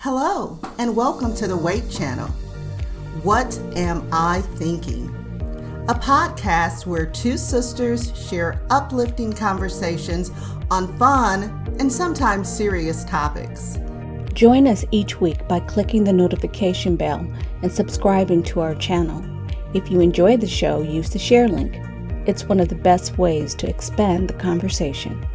Hello, and welcome to the W.A.I.T channel. What Am I Thinking? A podcast where two sisters share uplifting conversations on fun and sometimes serious topics. Join us each week by clicking the notification bell and subscribing to our channel. If you enjoy the show, use the share link. It's one of the best ways to expand the conversation.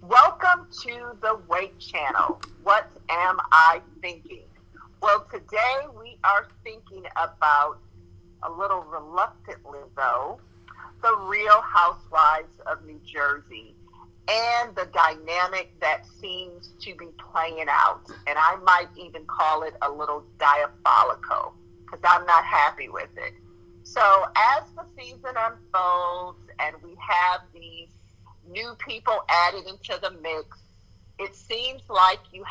Welcome to the W.A.I.T channel. What am I thinking? Well, today we are thinking about, a little reluctantly though, the Real Housewives of New Jersey and the dynamic that seems to be playing out. And I might even call it a little diabolical because I'm not happy with it. So as the season unfolds and we have these new people added into the mix, it seems like you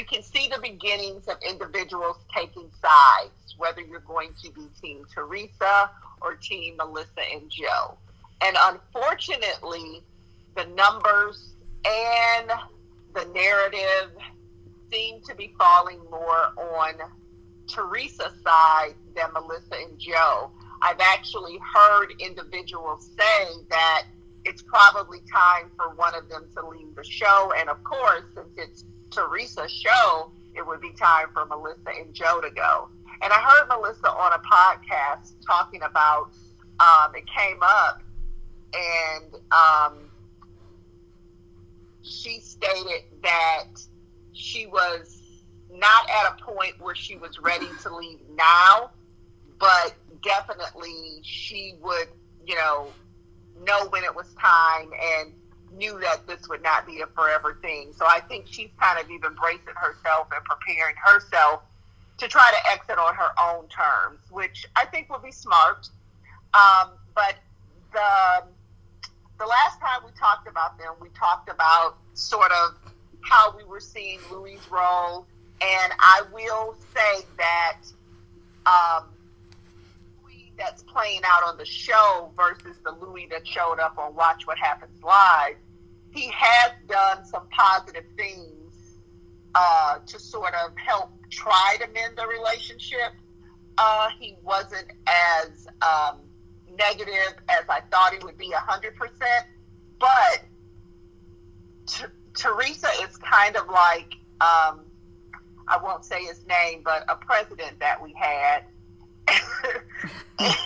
can see the beginnings of individuals taking sides, whether you're going to be Team Teresa or Team Melissa and Joe. And unfortunately, the numbers and the narrative seem to be falling more on Teresa's side than Melissa and Joe. I've actually heard individuals say that it's probably time for one of them to leave the show. And of course, since it's Teresa's show, it would be time for Melissa and Joe to go. And I heard Melissa on a podcast talking about, it came up, and she stated that she was not at a point where she was ready to leave now, but definitely she would, know when it was time and knew that this would not be a forever thing. So I think she's kind of even bracing herself and preparing herself to try to exit on her own terms, which I think would be smart. But the last time we talked about them, we talked about sort of how we were seeing Louis' role. And I will say that Louis that's playing out on the show versus the Louis that showed up on Watch What Happens Live, he has done some positive things to sort of help try to mend the relationship. He wasn't as negative as I thought he would be 100%. But Teresa is kind of like, I won't say his name, but a president that we had.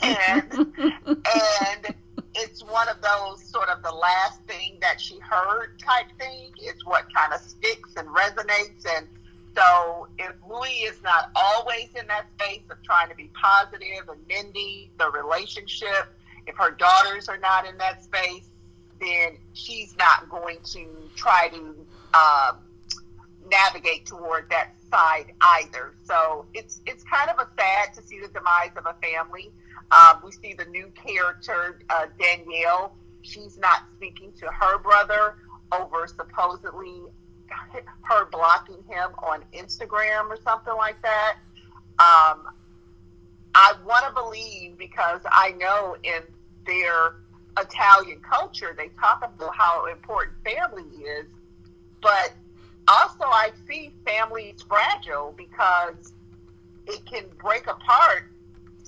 and it's one of those sort of the last thing that she heard type thing is what kind of sticks and resonates. And so if Louis is not always in that space of trying to be positive and mending the relationship, if her daughters are not in that space, then she's not going to try to navigate toward that side either. So it's kind of a sad to see the demise of a family. We see the new character, Danielle. She's not speaking to her brother over supposedly her blocking him on Instagram or something like that. I want to believe, because I know in their Italian culture, they talk about how important family is, but also I see family is fragile because it can break apart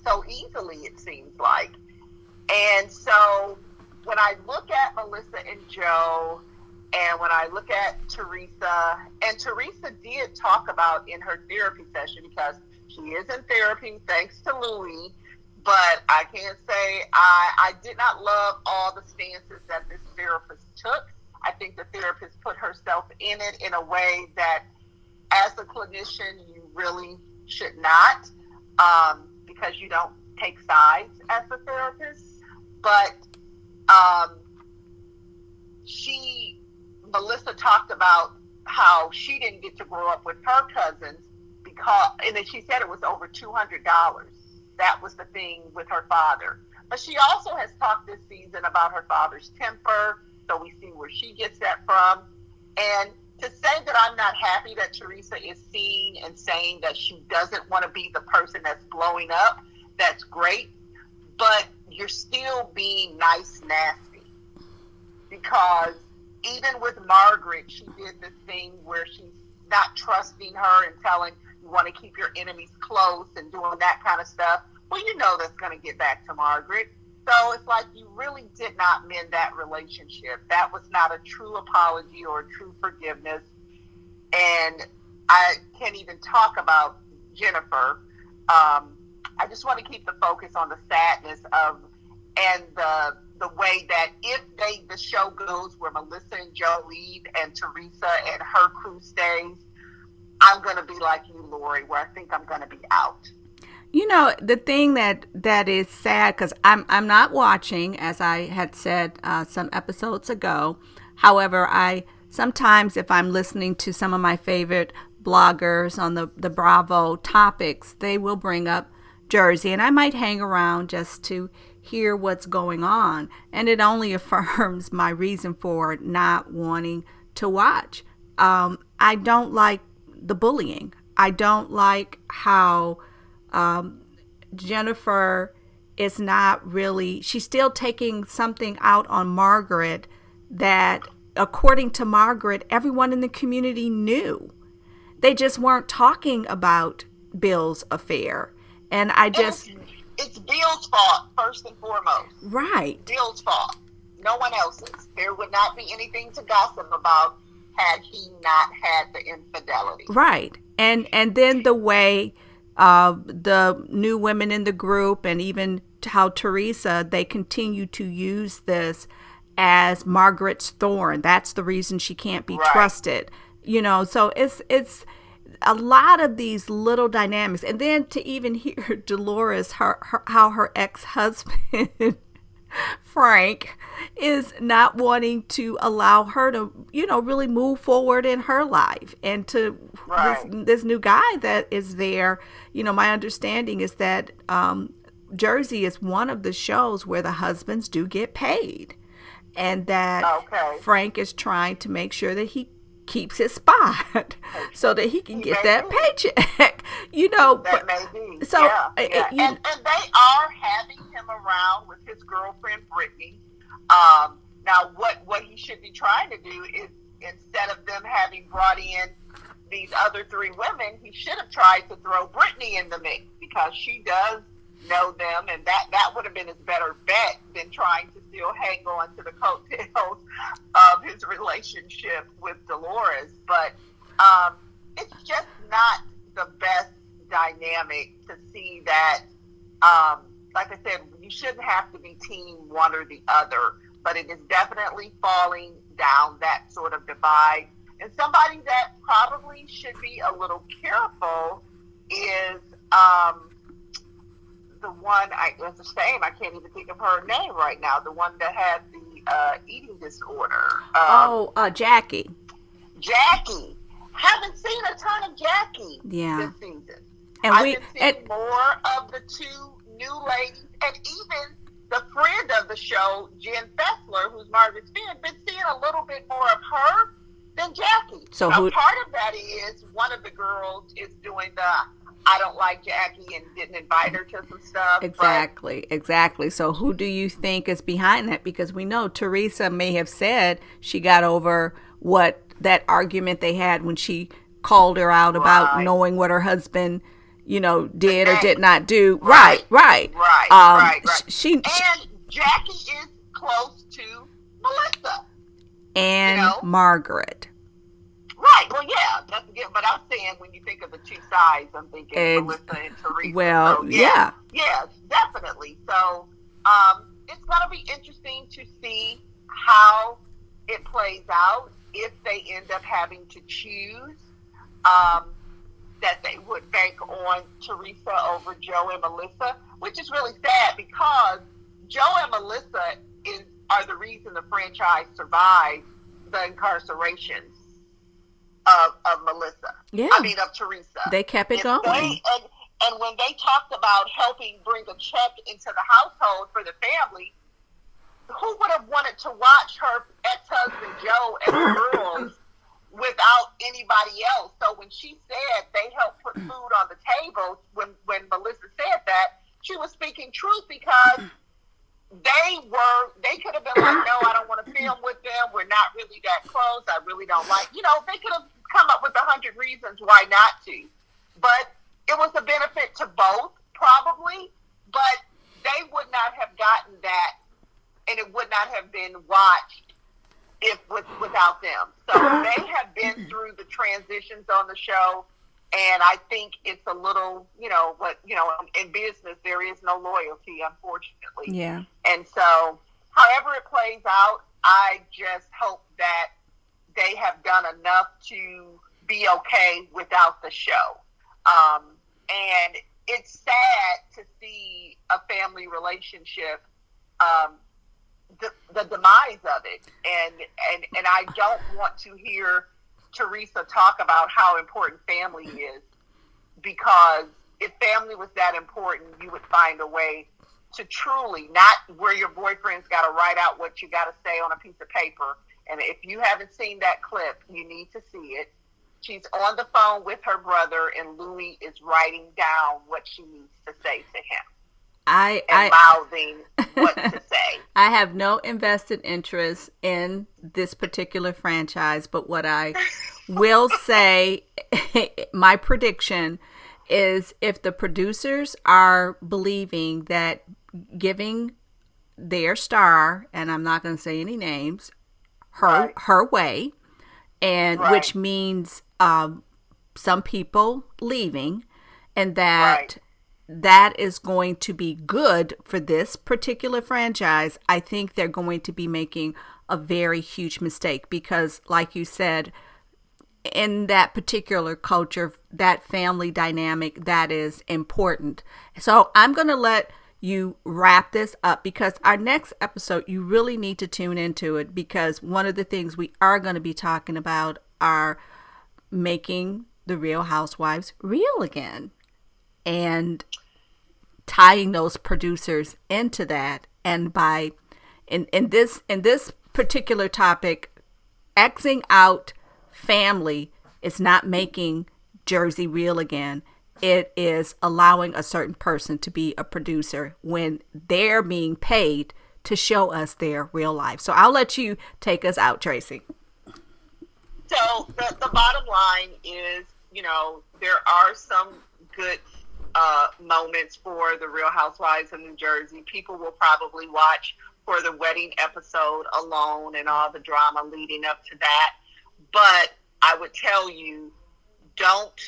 so easily, it seems like. And so when I look at Melissa and Joe, and when I look at Teresa, and Teresa did talk about in her therapy session, because she is in therapy thanks to Louis, but I can't say I did not love all the stances that this therapist took. I think the therapist put herself in it in a way that, as a clinician, you really should not, because you don't take sides as a therapist. But Melissa talked about how she didn't get to grow up with her cousins and then she said it was over $200. That was the thing with her father. But she also has talked this season about her father's temper, so we see where she gets that from. And to say that I'm not happy that Teresa is seeing and saying that she doesn't want to be the person that's blowing up, that's great. But you're still being nice, nasty. Because even with Margaret, she did this thing where she's not trusting her and telling you want to keep your enemies close and doing that kind of stuff. Well, you know that's going to get back to Margaret. So it's like you really did not mend that relationship. That was not a true apology or a true forgiveness. And I can't even talk about Jennifer. I just want to keep the focus on the sadness of and the way that if the show goes where Melissa and Joe leave and Teresa and her crew stays, I'm going to be like you, Lori, where I think I'm going to be out. You know, the thing that is sad, because I'm not watching, as I had said some episodes ago. However, I sometimes, if I'm listening to some of my favorite bloggers on the Bravo topics, they will bring up Jersey, and I might hang around just to hear what's going on. And it only affirms my reason for not wanting to watch. I don't like the bullying. I don't like how Jennifer is not really, she's still taking something out on Margaret that, according to Margaret, everyone in the community knew. They just weren't talking about Bill's affair. And I just... It's Bill's fault, first and foremost. Right. Bill's fault. No one else's. There would not be anything to gossip about had he not had the infidelity. Right. And then the way the new women in the group, and even how Teresa, they continue to use this as Margaret's thorn. That's the reason she can't be trusted. You know, so it's a lot of these little dynamics. And then to even hear Dolores, how her ex-husband Frank is not wanting to allow her to, you know, really move forward in her life, and to this new guy that is there. You know, my understanding is that Jersey is one of the shows where the husbands do get paid, and that Frank is trying to make sure that he keeps his spot so that he can get that paycheck. You know, that may be. So and they are having him around with his girlfriend Brittany. Now, what he should be trying to do is, instead of them having brought in these other three women, he should have tried to throw Brittany in the mix, because she does know them, and that would have been his better bet than trying to still hang on to the coattails of his relationship with Dolores. But it's just not the best dynamic to see that. Like I said, you shouldn't have to be team one or the other, but it is definitely falling down that sort of divide. And somebody that probably should be a little careful is the one, it's a shame, I can't even think of her name right now, the one that had the eating disorder. Jackie. Jackie. Haven't seen a ton of Jackie this season. And I've been seeing more of the two new ladies, and even the friend of the show, Jen Fessler, who's Margaret's friend, been seeing a little bit more of her than Jackie. So part of that is one of the girls is doing the I don't like Jackie and didn't invite her to some stuff. Exactly. So who do you think is behind that? Because we know Teresa may have said she got over what that argument they had when she called her out about knowing what her husband, you know, did or did not do. Right. She and Jackie is close to Melissa and Margaret. Right. Well, yeah. That's again. But I'm saying when you think of the two sides, I'm thinking Melissa and Teresa. Well, so, yes, definitely. So it's going to be interesting to see how it plays out, if they end up having to choose. That they would bank on Teresa over Joe and Melissa, which is really sad, because Joe and Melissa are the reason the franchise survived the incarcerations of Melissa. Yeah. I mean, of Teresa. They kept it going. And when they talked about helping bring a check into the household for the family, who would have wanted to watch her ex-husband Joe and the girls without anybody else? So when she said they helped put food on the table, when Melissa said that, she was speaking truth, because they could have been like, no, I don't want to film with them. We're not really that don't like. They could have come up with 100 reasons why not to. But it was a benefit to both, probably. But they would not have gotten that, and it would not have been watched without them. So they have been through the transitions on the show, and I think it's a little, in business there is no loyalty, unfortunately. Yeah. And so, however it plays out, I just hope that they have done enough to be okay without the show. And it's sad to see a family relationship, the demise of it, and I don't want to hear Teresa talk about how important family is, because if family was that important, you would find a way to truly, not where your boyfriend's got to write out what you got to say on a piece of paper. And if you haven't seen that clip, you need to see it. She's on the phone with her brother, and Louie is writing down what she needs to say to him. Mouthing what to say. I have no invested interest in this particular franchise, but what I will say, my prediction is, if the producers are believing that giving their star, and I'm not going to say any names, her way, and which means some people leaving, and that is going to be good for this particular franchise, I think they're going to be making a very huge mistake, because like you said, in that particular culture, that family dynamic, that is important. So I'm going to let you wrap this up, because our next episode, you really need to tune into it, because one of the things we are going to be talking about are making the Real Housewives real again, and tying those producers into that. And by in this particular topic, Xing out family is not making Jersey real again. It is allowing a certain person to be a producer when they're being paid to show us their real life. So I'll let you take us out, Tracy. So the bottom line is, there are some good moments for the Real Housewives of New Jersey. People will probably watch for the wedding episode alone and all the drama leading up to that. But I would tell you, don't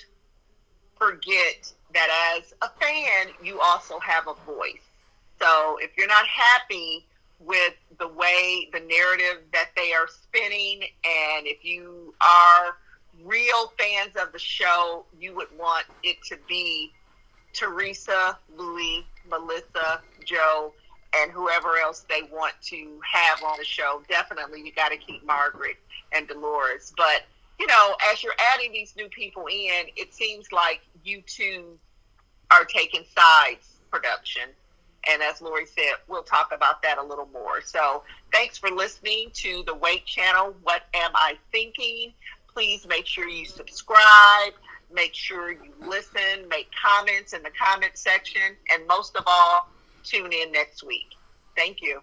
forget that as a fan, you also have a voice. So if you're not happy with the way, the narrative that they are spinning, and if you are real fans of the show, you would want it to be Teresa, Louie, Melissa, Joe, and whoever else they want to have on the show. Definitely, you got to keep Margaret and Dolores. But, as you're adding these new people in, it seems like you two are taking sides, production. And as Lori said, we'll talk about that a little more. So thanks for listening to the W.A.I.T channel, What Am I Thinking? Please make sure you subscribe. Make sure you listen, make comments in the comment section, and most of all, tune in next week. Thank you.